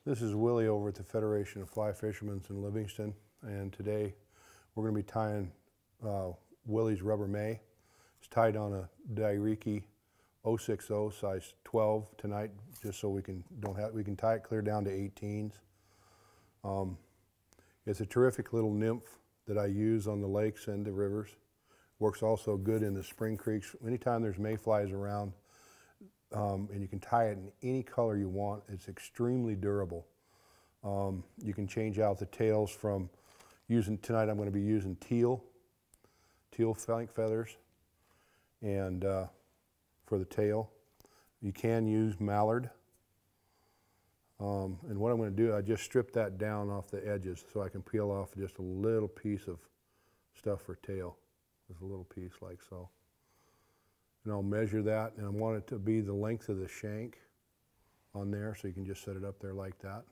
This is Willie over at the Federation of Fly Fishermen in Livingston, and today we're going to be tying Willie's Rubber May. It's tied on a Dairiki 060 size 12 tonight, just so we can tie it clear down to 18s. It's a terrific little nymph that I use on the lakes and the rivers. Works also good in the spring creeks. Anytime there's mayflies around, and you can tie it in any color you want. It's extremely durable. You can change out the tails from tonight I'm going to be using teal flank feathers and for the tail. You can use mallard. And what I'm going to do, I just strip that down off the edges so I can peel off just a little piece of stuff for tail. Just a little piece like so. And I'll measure that, and I want it to be the length of the shank on there, so you can just set it up there like that.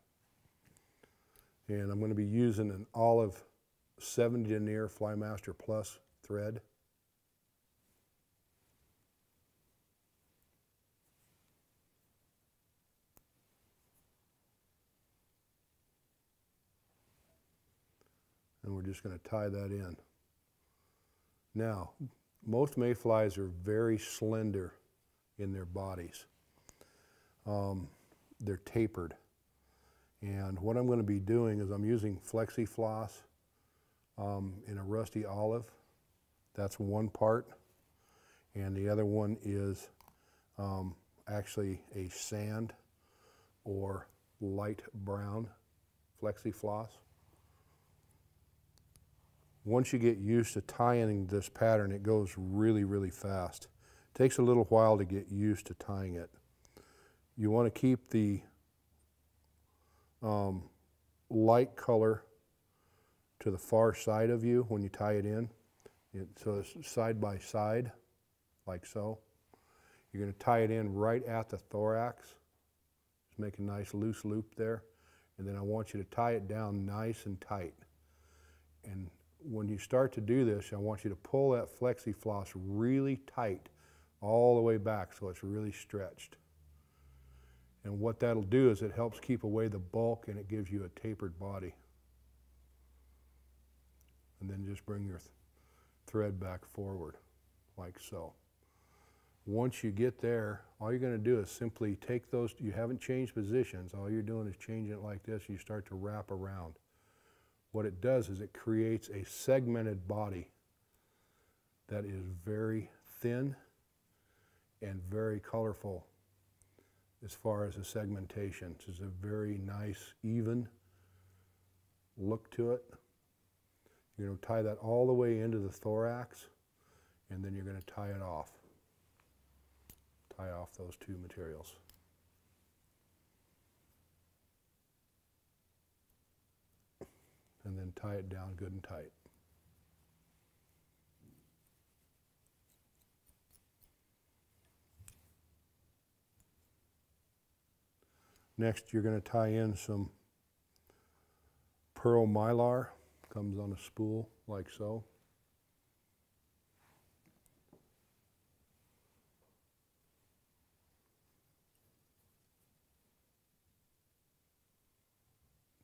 And I'm going to be using an olive 70 denier Flymaster Plus thread. And we're just going to tie that in. Now, most mayflies are very slender in their bodies. They're tapered. And what I'm going to be doing is I'm using Flexi Floss in a rusty olive. That's one part. And the other one is actually a sand or light brown Flexi Floss. Once you get used to tying this pattern, it goes really, really fast. It takes a little while to get used to tying it. You want to keep the light color to the far side of you when you tie it in. So it's side by side, like so. You're going to tie it in right at the thorax. Just make a nice loose loop there. And then I want you to tie it down nice and tight. And when you start to do this, I want you to pull that Flexi Floss really tight all the way back so it's really stretched. And what that'll do is it helps keep away the bulk, and it gives you a tapered body. And then just bring your thread back forward like so. Once you get there, all you're going to do is simply take those, you haven't changed positions, all you're doing is changing it like this, and you start to wrap around. What it does is it creates a segmented body that is very thin and very colorful as far as the segmentation. It's a very nice, even look to it. You're going to tie that all the way into the thorax, and then you're going to tie it off. Tie off those two materials. And then tie it down good and tight. Next, you're going to tie in some pearl mylar. Comes on a spool like so.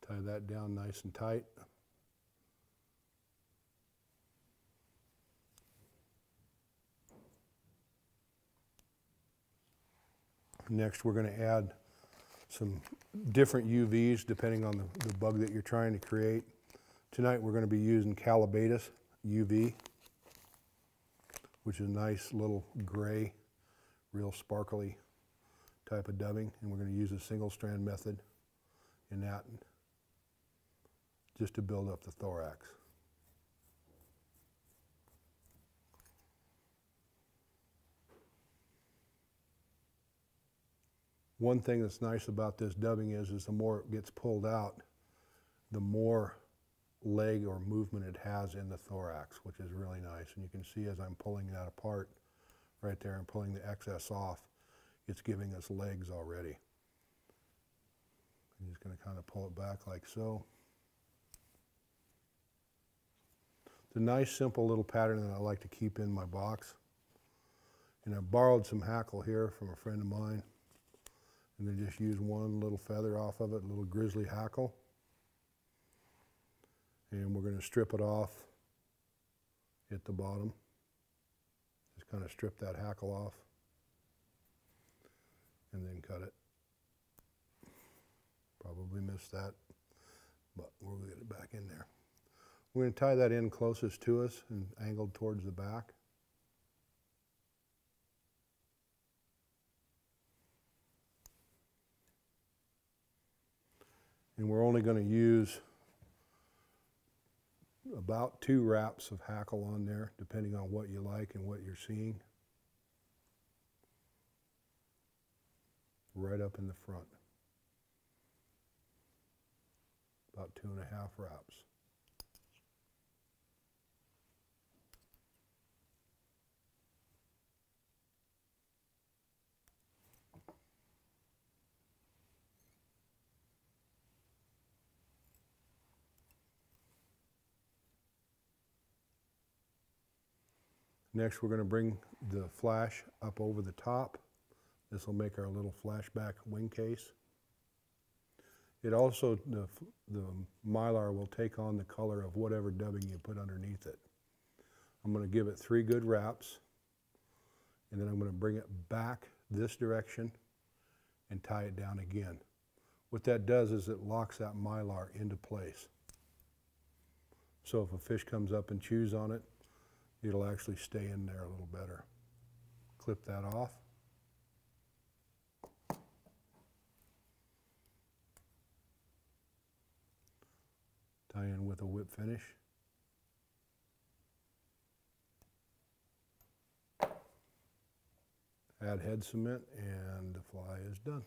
Tie that down nice and tight. Next, we're going to add some different UVs depending on the bug that you're trying to create. Tonight, we're going to be using Calabatus UV, which is a nice little gray, real sparkly type of dubbing. And we're going to use a single strand method in that just to build up the thorax. One thing that's nice about this dubbing is the more it gets pulled out, the more leg or movement it has in the thorax, which is really nice. And you can see as I'm pulling that apart right there and pulling the excess off, it's giving us legs already. I'm just going to kind of pull it back like so. It's a nice, simple little pattern that I like to keep in my box. And I borrowed some hackle here from a friend of mine. And then just use one little feather off of it, a little grizzly hackle. And we're going to strip it off at the bottom. Just kind of strip that hackle off and then cut it. Probably missed that, but we'll get it back in there. We're going to tie that in closest to us and angled towards the back. And we're only going to use about 2 wraps of hackle on there, depending on what you like and what you're seeing. Right up in the front. About 2.5 wraps. Next, we're going to bring the flash up over the top. This will make our little flashback wing case. It also, the Mylar will take on the color of whatever dubbing you put underneath it. I'm going to give it 3 good wraps, and then I'm going to bring it back this direction and tie it down again. What that does is it locks that Mylar into place. So if a fish comes up and chews on it, it'll actually stay in there a little better. Clip that off. Tie in with a whip finish. Add head cement and the fly is done.